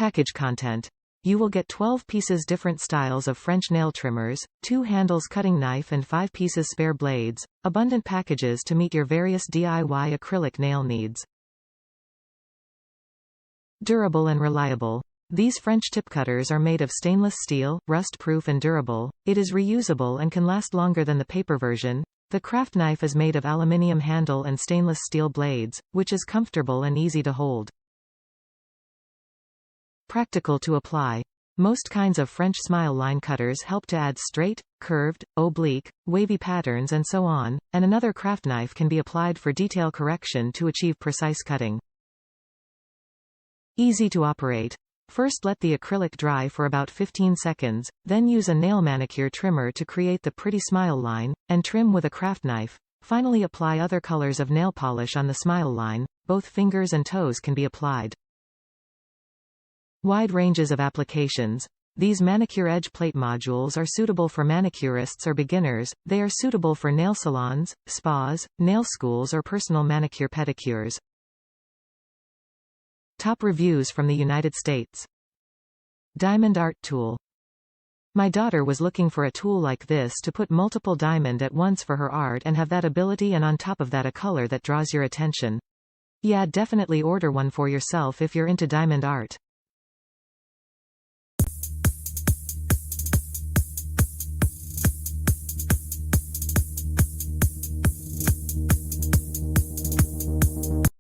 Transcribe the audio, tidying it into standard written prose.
Package content. You will get 12 pieces different styles of French nail trimmers, 2 handles cutting knife and 5 pieces spare blades, abundant packages to meet your various DIY acrylic nail needs. Durable and reliable. These French tip cutters are made of stainless steel, rust-proof and durable. It is reusable and can last longer than the paper version. The craft knife is made of aluminium handle and stainless steel blades, which is comfortable and easy to hold. Practical to apply. Most kinds of French smile line cutters help to add straight, curved, oblique, wavy patterns and so on, and another craft knife can be applied for detail correction to achieve precise cutting. Easy to operate. First let the acrylic dry for about 15 seconds, then use a nail manicure trimmer to create the pretty smile line, and trim with a craft knife. Finally apply other colors of nail polish on the smile line. Both fingers and toes can be applied. Wide ranges of applications. These manicure edge plate modules are suitable for manicurists or beginners. They are suitable for nail salons, spas, nail schools or personal manicure pedicures. Top reviews from the United States. Diamond art tool. My daughter was looking for a tool like this to put multiple diamond at once for her art and have that ability and on top of that a color that draws your attention. Yeah, definitely order one for yourself if you're into diamond art.